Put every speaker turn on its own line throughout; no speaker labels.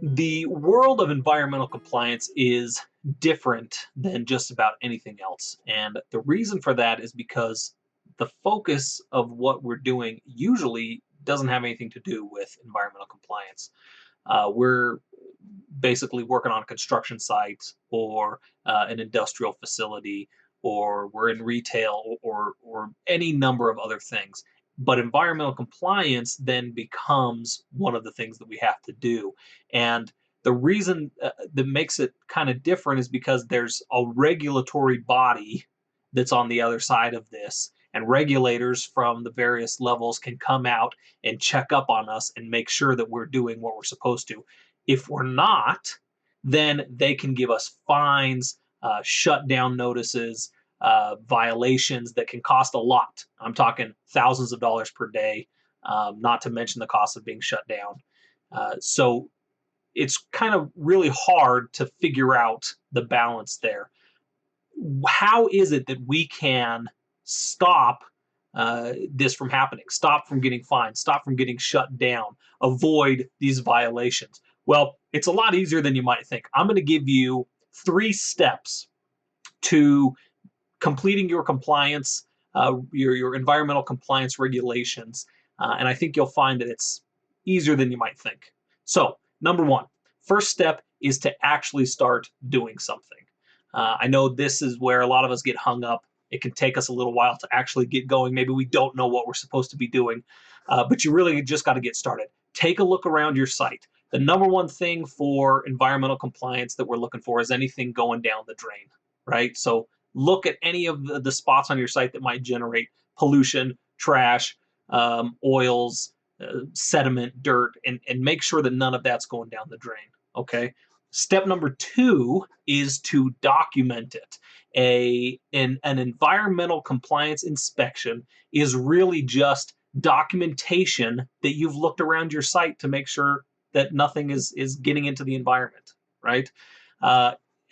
The world of environmental compliance is different than just about anything else. And the reason for that is because the focus of what we're doing usually doesn't have anything to do with environmental compliance. We're basically working on a construction site or an industrial facility, or we're in retail or any number of other things. But environmental compliance then becomes one of the things that we have to do. And the reason that makes it kind of different is because there's a regulatory body that's on the other side of this. And regulators from the various levels can come out and check up on us and make sure that we're doing what we're supposed to. If we're not, then they can give us fines, shutdown notices, violations that can cost a lot. I'm talking thousands of dollars per day, not to mention the cost of being shut down. So it's kind of really hard to figure out the balance there. How is it that we can stop this from happening, stop from getting fined, stop from getting shut down, avoid these violations? Well, it's a lot easier than you might think. I'm going to give you 3 steps to completing your compliance, your environmental compliance regulations, and I think you'll find that it's easier than you might think. So, number one, first step is to actually start doing something. I know this is where a lot of us get hung up. It can take us a little while to actually get going. Maybe we don't know what we're supposed to be doing, but you really just got to get started. Take a look around your site. The number one thing for environmental compliance that we're looking for is anything going down the drain, right? So look at any of the spots on your site that might generate pollution, trash, oils, sediment, dirt, and make sure that none of that's going down the drain, okay? Step number 2 is to document it. An environmental compliance inspection is really just documentation that you've looked around your site to make sure that nothing is getting into the environment, right?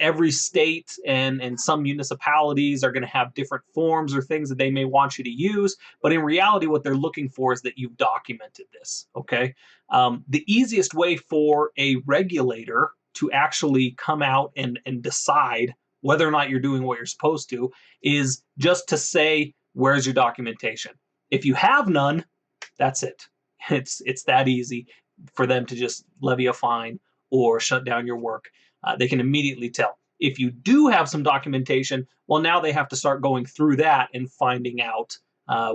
Every state and some municipalities are going to have different forms or things that they may want you to use, but in reality, what they're looking for is that you've documented this, okay? The easiest way for a regulator to actually come out and decide whether or not you're doing what you're supposed to is just to say, where's your documentation? If you have none, that's it. It's that easy for them to just levy a fine or shut down your work. They can immediately tell. If you do have some documentation, well, now they have to start going through that and finding out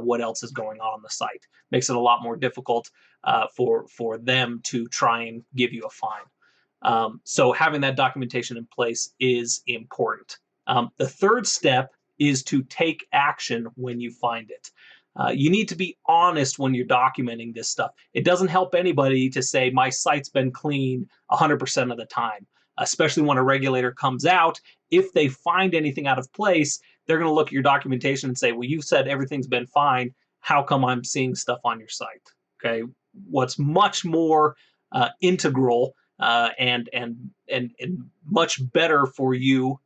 what else is going on the site. Makes it a lot more difficult for them to try and give you a fine. So having that documentation in place is important. The third step is to take action when you find it. You need to be honest when you're documenting this stuff. It doesn't help anybody to say, my site's been clean 100% of the time, especially when a regulator comes out. If they find anything out of place, they're going to look at your documentation and say, well, you said everything's been fine. How come I'm seeing stuff on your site? Okay. What's much more integral and much better for you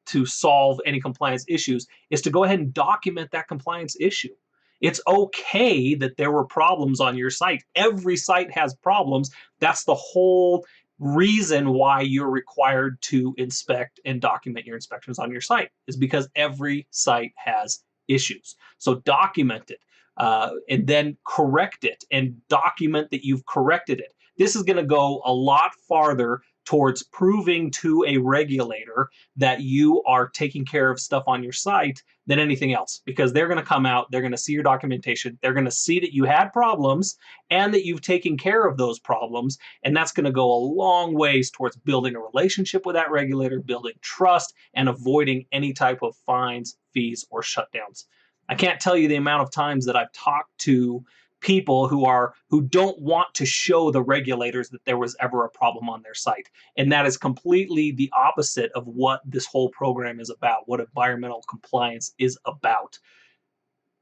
to solve any compliance issues is to go ahead and document that compliance issue. It's okay that there were problems on your site. Every site has problems. That's the whole reason why you're required to inspect and document your inspections on your site, is because every site has issues. So document it and then correct it and document that you've corrected it. This is going to go a lot farther towards proving to a regulator that you are taking care of stuff on your site than anything else, because they're going to come out, they're going to see your documentation, they're going to see that you had problems and that you've taken care of those problems, and that's going to go a long ways towards building a relationship with that regulator, building trust, and avoiding any type of fines, fees, or shutdowns. I can't tell you the amount of times that I've talked to people who don't want to show the regulators that there was ever a problem on their site. And that is completely the opposite of what this whole program is about, what environmental compliance is about.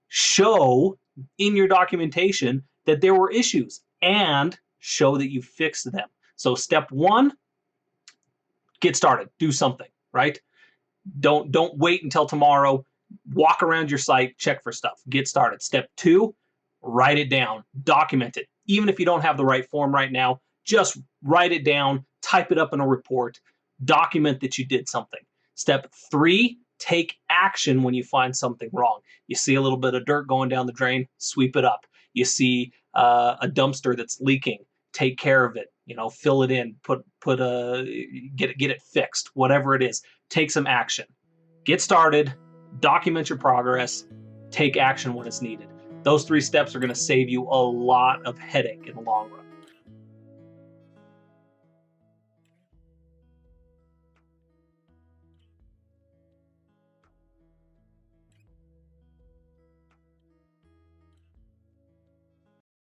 Show in your documentation that there were issues and show that you fixed them. So step 1, get started, do something, right? Don't wait until tomorrow. Walk around your site, check for stuff, get started. Step 2, write it down, document it. Even if you don't have the right form right now, just write it down, type it up in a report, document that you did something. Step 3, take action when you find something wrong. You see a little bit of dirt going down the drain, sweep it up. You see a dumpster that's leaking, take care of it. Fill it in, get it fixed. Whatever it is, take some action. Get started, document your progress, take action when it's needed. Those 3 steps are going to save you a lot of headache in the long run.